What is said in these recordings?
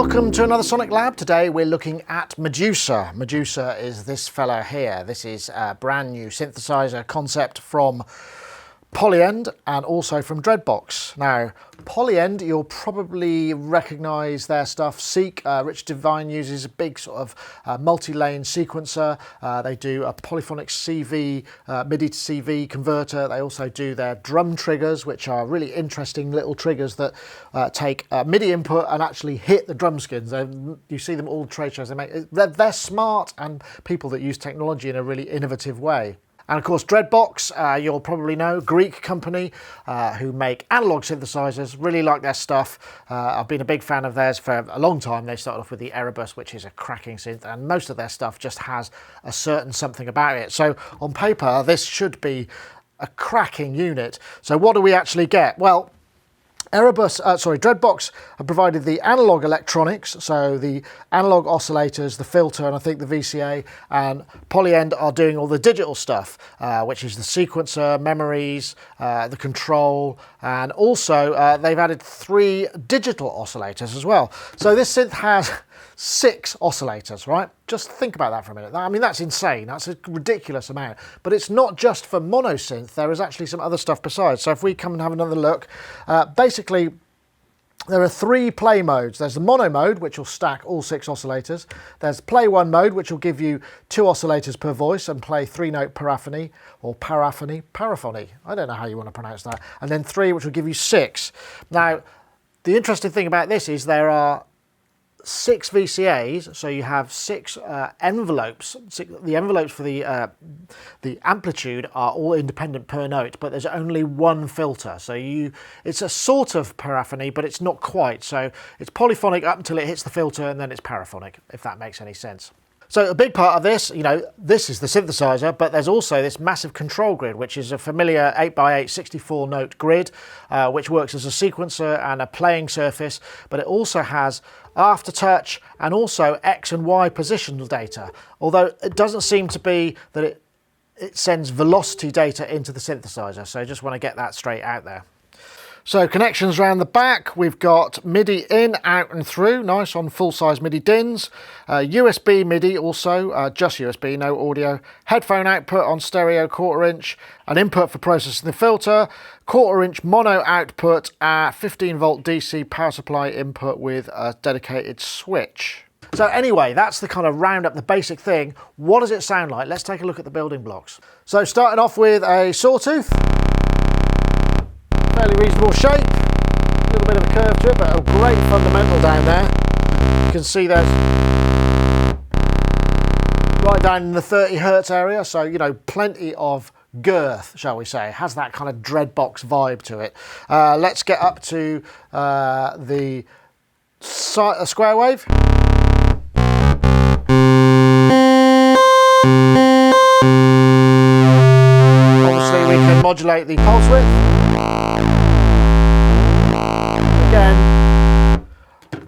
Welcome to another SonicLAB. Today we're looking at Medusa. Medusa is this fellow here. This is a brand new synthesizer concept from Polyend and also from Dreadbox. Now, Polyend, you'll probably recognise their stuff. Seek, Rich Devine uses a big sort of multi-lane sequencer. They do a polyphonic CV, MIDI to CV converter. They also do their drum triggers, which are really interesting little triggers that take MIDI input and actually hit the drum skins. You see them all trade shows. They're smart and people that use technology in a really innovative way. And of course, Dreadbox, you'll probably know, Greek company who make analog synthesizers, really like their stuff. I've been a big fan of theirs for a long time. They started off with the Erebus, which is a cracking synth, and most of their stuff just has a certain something about it. So on paper, this should be a cracking unit. So what do we actually get? Well, Dreadbox have provided the analog electronics, so the analog oscillators, the filter, and I think the VCA, and Polyend are doing all the digital stuff, which is the sequencer, memories, the control, and also they've added 3 digital oscillators as well. So this synth has 6 oscillators, right? Just think about that for a minute. I mean, that's insane. That's a ridiculous amount. But it's not just for mono synth. There is actually some other stuff besides. So if we come and have another look, basically there are 3 play modes. There's the mono mode, which will stack all 6 oscillators. There's play 1 mode, which will give you 2 oscillators per voice and play 3-note paraphony, or paraphony. I don't know how you want to pronounce that. And then 3, which will give you 6. Now, the interesting thing about this is there are 6 VCAs, so you have 6 envelopes. The envelopes for the amplitude are all independent per note, but there's only 1 filter. So it's a sort of paraphony, but it's not quite. So it's polyphonic up until it hits the filter, and then it's paraphonic, if that makes any sense. So a big part of this, this is the synthesizer, but there's also this massive control grid, which is a familiar 8x8 64-note grid, which works as a sequencer and a playing surface, but it also has aftertouch and also X and Y positional data, although it doesn't seem to be that it sends velocity data into the synthesizer, so I just want to get that straight out there. So connections around the back, we've got MIDI in, out and through, nice on full-size MIDI DINs. USB MIDI also, just USB, no audio. Headphone output on stereo 1/4 inch, an input for processing the filter, 1/4 inch mono output, 15 volt DC power supply input with a dedicated switch. So anyway, that's the kind of roundup, the basic thing. What does it sound like? Let's take a look at the building blocks. So starting off with a sawtooth. Fairly reasonable shape, a little bit of a curve to it, but a great fundamental down there. You can see there's right down in the 30 Hertz area, so plenty of girth, shall we say. It has that kind of Dreadbox vibe to it. Let's get up to the square wave. Obviously we can modulate the pulse width. Again,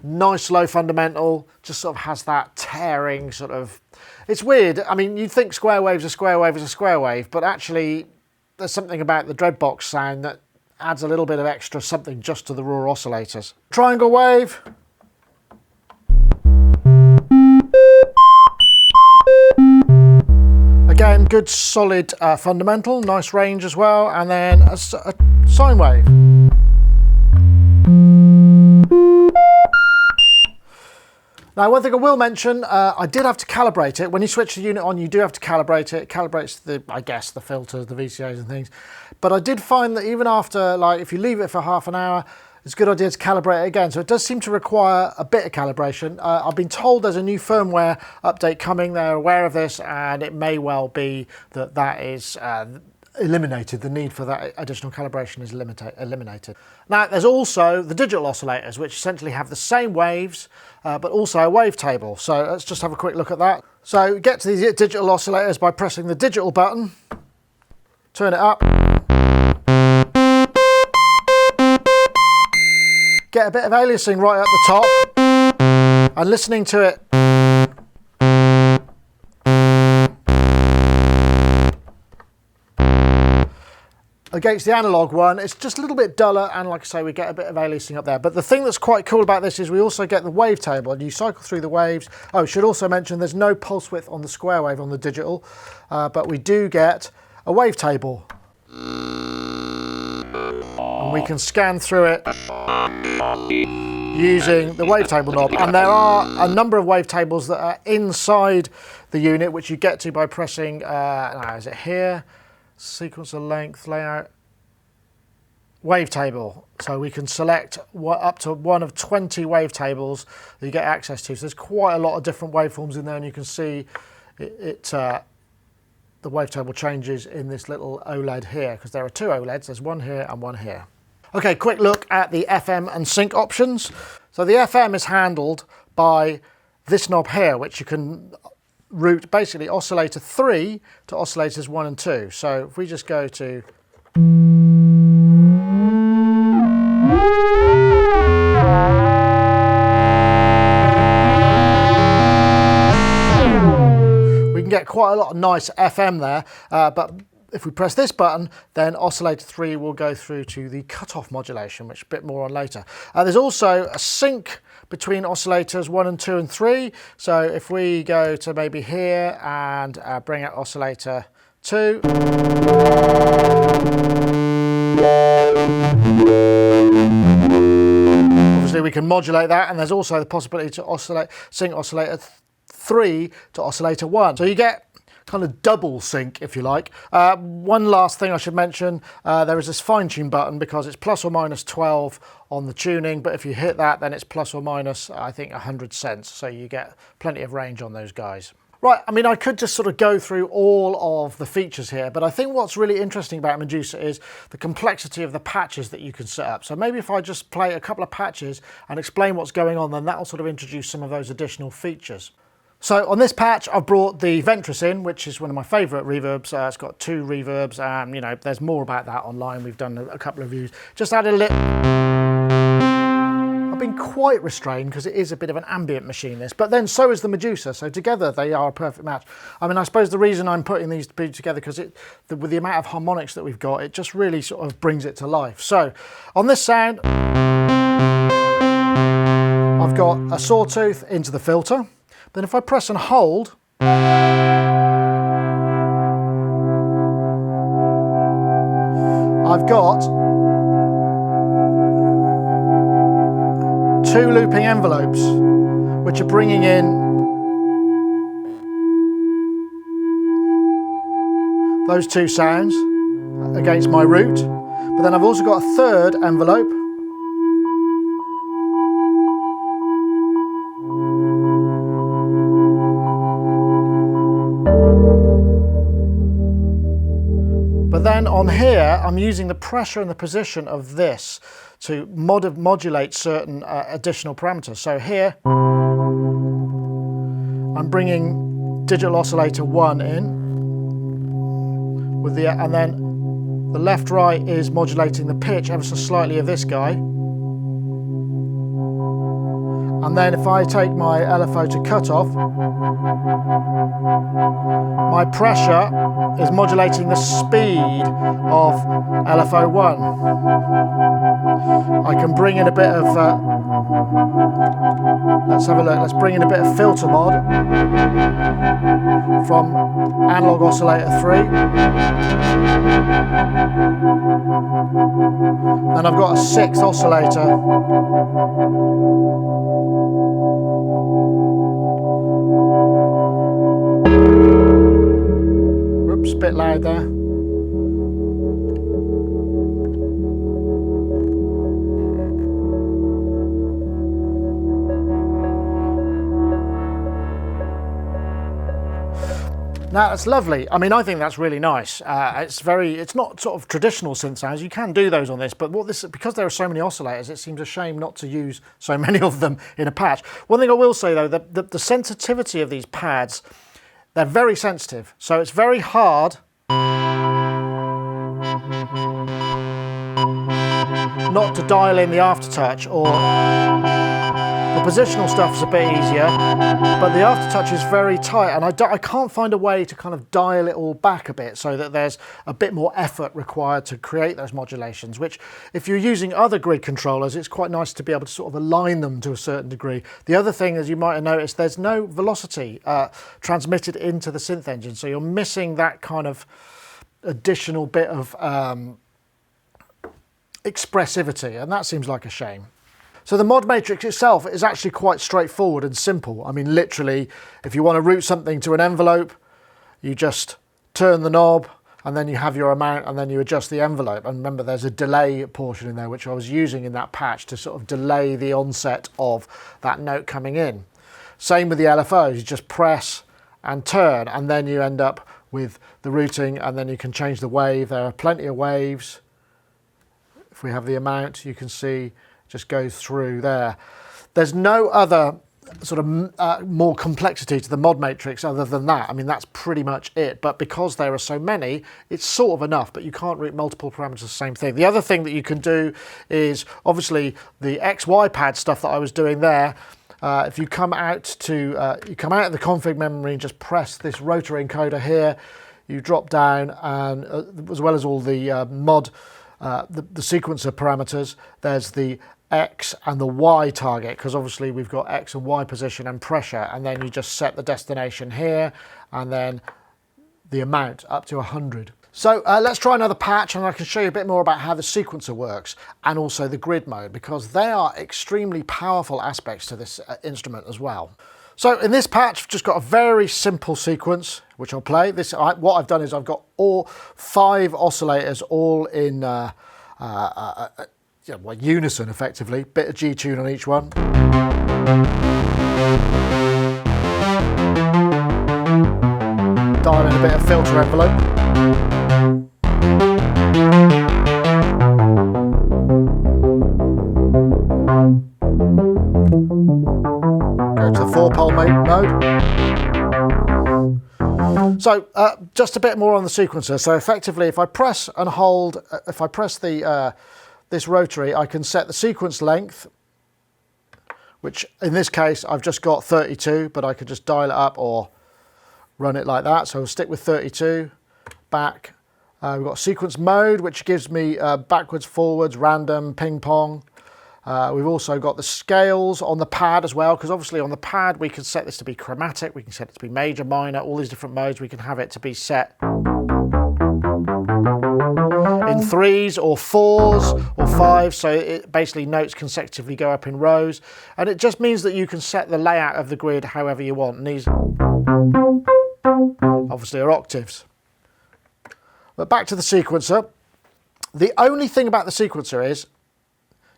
nice low fundamental, just sort of has that tearing sort of, it's weird. I mean, you'd think square wave's a square wave is a square wave, but actually there's something about the Dreadbox sound that adds a little bit of extra something just to the raw oscillators. Triangle wave. Again, good solid fundamental, nice range as well, and then a sine wave. Now, one thing I will mention, I did have to calibrate it. When you switch the unit on, you do have to calibrate it. It calibrates the filters, the VCAs and things. But I did find that even after, if you leave it for half an hour, it's a good idea to calibrate it again. So it does seem to require a bit of calibration. I've been told there's a new firmware update coming. They're aware of this, and it may well be that is eliminated. The need for that additional calibration is eliminated. Now, there's also the digital oscillators, which essentially have the same waves, but also a wavetable. So let's just have a quick look at that. So get to these digital oscillators by pressing the digital button, turn it up, get a bit of aliasing right at the top, and listening to it. against the analog one, it's just a little bit duller, and like I say, we get a bit of aliasing up there. But the thing that's quite cool about this is we also get the wavetable, and you cycle through the waves. Oh, I should also mention there's no pulse width on the square wave on the digital, but we do get a wavetable. And we can scan through it using the wavetable knob. And there are a number of wavetables that are inside the unit, which you get to by pressing, is it here? Sequencer length, layout, wavetable. So we can select up to one of 20 wavetables that you get access to. So there's quite a lot of different waveforms in there, and you can see the wavetable changes in this little OLED here, because there are two OLEDs. There's one here and one here. Okay, quick look at the FM and sync options. So the FM is handled by this knob here, which you can route basically oscillator 3 to oscillators 1 and 2. So if we just go to we can get quite a lot of nice FM there, but if we press this button, then oscillator 3 will go through to the cutoff modulation, which a bit more on later. There's also a sync between oscillators 1 and 2 and 3. So if we go to maybe here and bring out oscillator 2. Obviously we can modulate that, and there's also the possibility to sync oscillator 3 to oscillator 1. So you get kind of double sync, if you like. One last thing I should mention, there is this fine tune button, because it's plus or minus 12 on the tuning, but if you hit that, then it's plus or minus, I think, 100 cents. So you get plenty of range on those guys. Right, I mean, I could just sort of go through all of the features here, but I think what's really interesting about Medusa is the complexity of the patches that you can set up. So maybe if I just play a couple of patches and explain what's going on, then that'll sort of introduce some of those additional features. So on this patch, I've brought the Ventris in, which is one of my favourite reverbs. It's got 2 reverbs, and you know, there's more about that online. We've done a couple of reviews. Just added a little. I've been quite restrained because it is a bit of an ambient machine, this, but then so is the Medusa. So together they are a perfect match. I mean, I suppose the reason I'm putting these two together, because with the amount of harmonics that we've got, it just really sort of brings it to life. So on this sound, I've got a sawtooth into the filter. Then if I press and hold, I've got 2 looping envelopes, which are bringing in those 2 sounds against my root. But then I've also got a third envelope, but then on here, I'm using the pressure and the position of this to modulate certain additional parameters. So here, I'm bringing digital oscillator 1 in, with and then the left-right is modulating the pitch ever so slightly of this guy. And then if I take my LFO to cutoff, my pressure is modulating the speed of LFO1. I can bring in a bit of, let's have a look, let's bring in a bit of filter mod from analog oscillator 3. Then I've got a 6th oscillator. Whoops, a bit loud there. Now that's lovely. I mean, I think that's really nice. It's not sort of traditional synth sounds. You can do those on this, but because there are so many oscillators, it seems a shame not to use so many of them in a patch. One thing I will say though, the sensitivity of these pads, they're very sensitive. So it's very hard not to dial in the aftertouch or the positional stuff is a bit easier, but the aftertouch is very tight, and I can't find a way to kind of dial it all back a bit so that there's a bit more effort required to create those modulations, which if you're using other grid controllers, it's quite nice to be able to sort of align them to a certain degree. The other thing, as you might have noticed, there's no velocity transmitted into the synth engine, so you're missing that kind of additional bit of expressivity, and that seems like a shame. So the mod matrix itself is actually quite straightforward and simple. I mean, literally, if you want to route something to an envelope, you just turn the knob and then you have your amount and then you adjust the envelope. And remember, there's a delay portion in there, which I was using in that patch to sort of delay the onset of that note coming in. Same with the LFOs, you just press and turn, and then you end up with the routing, and then you can change the wave. There are plenty of waves. If we have the amount, you can see just goes through there. There's no other sort of more complexity to the mod matrix other than that. I mean, that's pretty much it. But because there are so many, it's sort of enough, but you can't route multiple parameters the same thing. The other thing that you can do is obviously the XY pad stuff that I was doing there. If you come out to you come out of the config memory and just press this rotor encoder here, you drop down, and as well as all the the sequencer parameters, there's the X and the Y target, because obviously we've got X and Y position and pressure, and then you just set the destination here and then the amount up to 100. So let's try another patch, and I can show you a bit more about how the sequencer works and also the grid mode, because they are extremely powerful aspects to this instrument as well. So in this patch, I've just got a very simple sequence, which I'll play. What I've done is I've got all 5 oscillators all in unison, effectively. Bit of G tune on each one. Dial in a bit of filter envelope. Go to the 4-pole mode. So just a bit more on the sequencer. So effectively, if I press and hold, if I press the this rotary, I can set the sequence length, which in this case I've just got 32, but I could just dial it up or run it like that. So I'll stick with 32. Back. We've got sequence mode, which gives me backwards, forwards, random, ping pong. We've also got the scales on the pad as well, because obviously on the pad we can set this to be chromatic, we can set it to be major, minor, all these different modes. We can have it to be set in 3s or 4s or 5s, so it basically notes consecutively go up in rows, and it just means that you can set the layout of the grid however you want, and these obviously are octaves. But back to the sequencer. The only thing about the sequencer is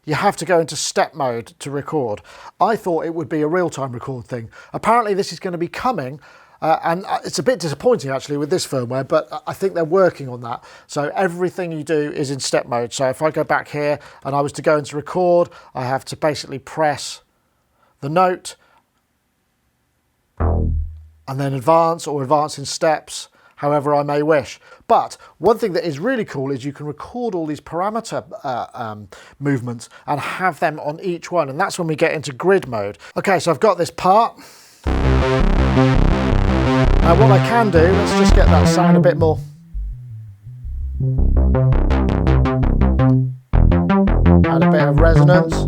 you have to go into step mode to record. I thought it would be a real-time record thing. Apparently this is going to be coming, and it's a bit disappointing actually with this firmware, but I think they're working on that. So everything you do is in step mode. So if I go back here and I was to go into record, I have to basically press the note and then advance, or advance in steps, however I may wish. But one thing that is really cool is you can record all these parameter movements and have them on each one, and that's when we get into grid mode. Okay, so I've got this part. Now what I can do, let's just get that sound a bit more. Add a bit of resonance.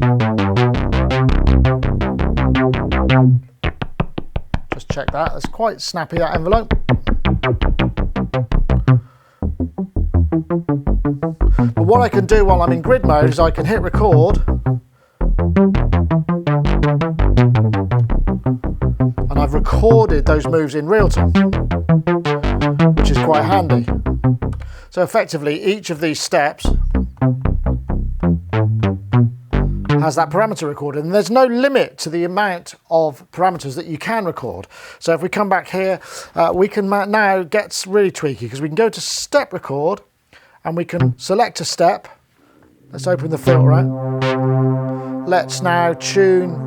Just check that, that's quite snappy, that envelope. But what I can do while I'm in grid mode is I can hit record, and I've recorded those moves in real time, which is quite handy. So effectively each of these steps has that parameter recorded, and there's no limit to the amount of parameters that you can record. So if we come back here, we can now get really tweaky, because we can go to step record and we can select a step. Let's open the filter out. Let's now tune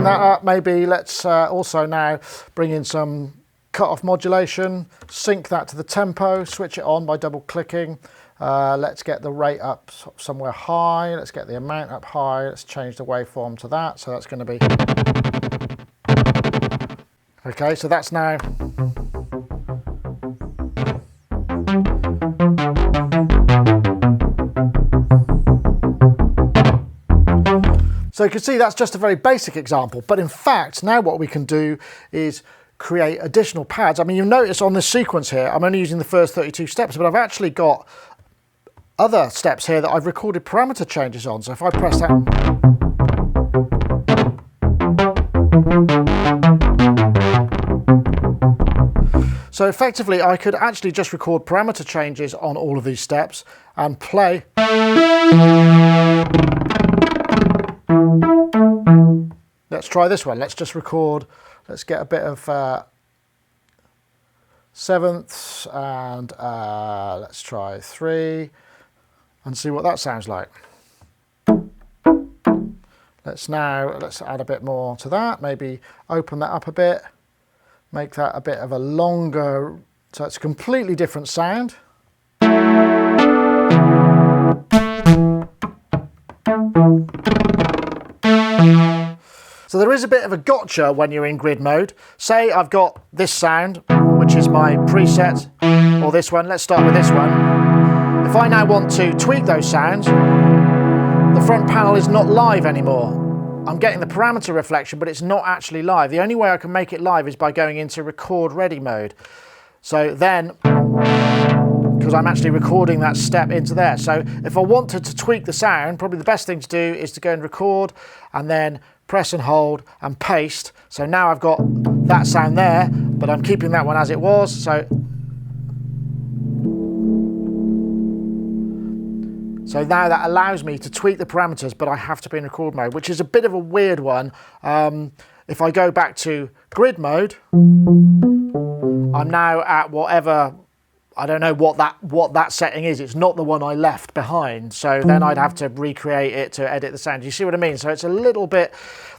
bring that up. Maybe let's also now bring in some cutoff modulation, sync that to the tempo, switch it on by double clicking. Let's get the rate up somewhere high. Let's get the amount up high. Let's change the waveform to that. So that's going to be... Okay, so that's now... So you can see that's just a very basic example, but in fact, now what we can do is create additional pads. I mean, you'll notice on this sequence here, I'm only using the first 32 steps, but I've actually got other steps here that I've recorded parameter changes on. So if I press that, so effectively I could actually just record parameter changes on all of these steps and play. Let's try this one. Let's just record, let's get a bit of sevenths and let's try 3 and see what that sounds like. Let's add a bit more to that, maybe open that up a bit, make that a bit of a longer, so it's a completely different sound. So there is a bit of a gotcha when you're in grid mode. Say I've got this sound, which is my preset, or this one. Let's start with this one. If I now want to tweak those sounds, the front panel is not live anymore. I'm getting the parameter reflection, but it's not actually live. The only way I can make it live is by going into record ready mode. So then, because I'm actually recording that step into there. So if I wanted to tweak the sound, probably the best thing to do is to go and record and then press and hold and paste. So now I've got that sound there, but I'm keeping that one as it was. So now that allows me to tweak the parameters, but I have to be in record mode, which is a bit of a weird one. If I go back to grid mode, I'm now at whatever, I don't know what that setting is. It's not the one I left behind. So then I'd have to recreate it to edit the sound. You see what I mean? So it's a little bit,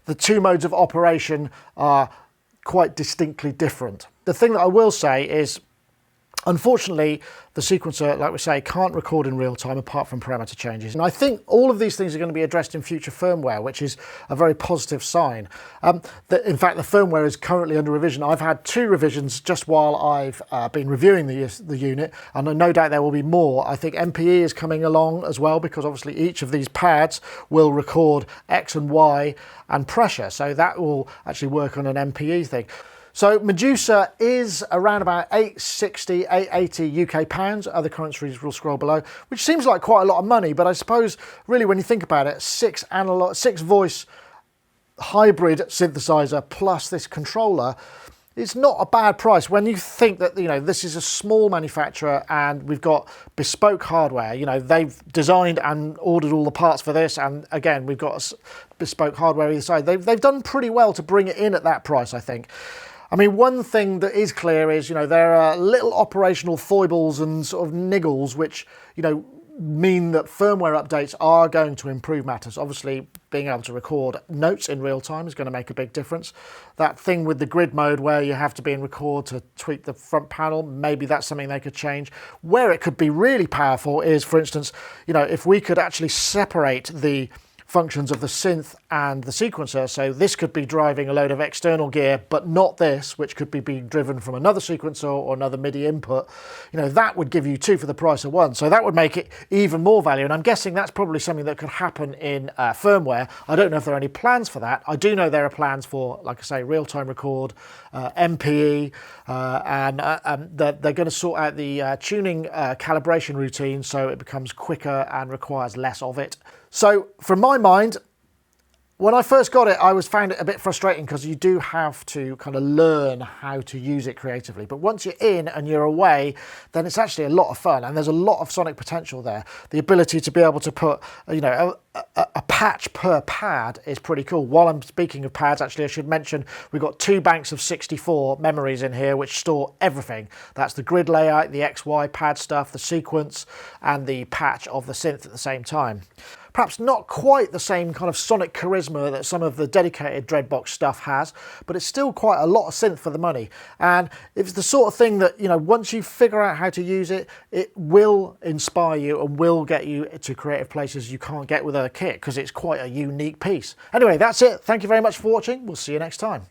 the two modes of operation are quite distinctly different. The thing that I will say is, unfortunately, the sequencer, like we say, can't record in real time apart from parameter changes. And I think all of these things are going to be addressed in future firmware, which is a very positive sign. In fact, the firmware is currently under revision. I've had 2 revisions just while I've been reviewing the unit, and no doubt there will be more. I think MPE is coming along as well, because obviously each of these pads will record X and Y and pressure. So that will actually work on an MPE thing. So Medusa is around about 860, 880 UK pounds. Other currencies will scroll below, which seems like quite a lot of money, but I suppose really when you think about it, 6 voice hybrid synthesizer plus this controller, it's not a bad price when you think that, you know, this is a small manufacturer and we've got bespoke hardware. You know, they've designed and ordered all the parts for this, and again, we've got bespoke hardware either side. They've done pretty well to bring it in at that price, I think. I mean, one thing that is clear is, you know, there are little operational foibles and sort of niggles which, you know, mean that firmware updates are going to improve matters. Obviously, being able to record notes in real time is going to make a big difference. That thing with the grid mode where you have to be in record to tweak the front panel, maybe that's something they could change. Where it could be really powerful is, for instance, you know, if we could actually separate the functions of the synth and the sequencer, so this could be driving a load of external gear, but not this, which could be being driven from another sequencer or another MIDI input. You know, that would give you 2 for the price of 1, so that would make it even more value, and I'm guessing that's probably something that could happen in firmware. I don't know if there are any plans for that. I do know there are plans for, like I say, real-time record, MPE, and they're going to sort out the tuning calibration routine so it becomes quicker and requires less of it. So from my mind, when I first got it, I found it a bit frustrating because you do have to kind of learn how to use it creatively. But once you're in and you're away, then it's actually a lot of fun, and there's a lot of sonic potential there. The ability to be able to put, you know, a patch per pad is pretty cool. While I'm speaking of pads, actually, I should mention we've got 2 banks of 64 memories in here which store everything. That's the grid layout, the XY pad stuff, the sequence, and the patch of the synth at the same time. Perhaps not quite the same kind of sonic charisma that some of the dedicated Dreadbox stuff has, but it's still quite a lot of synth for the money. And it's the sort of thing that, you know, once you figure out how to use it, it will inspire you and will get you to creative places you can't get with a kit, because it's quite a unique piece. Anyway, that's it. Thank you very much for watching. We'll see you next time.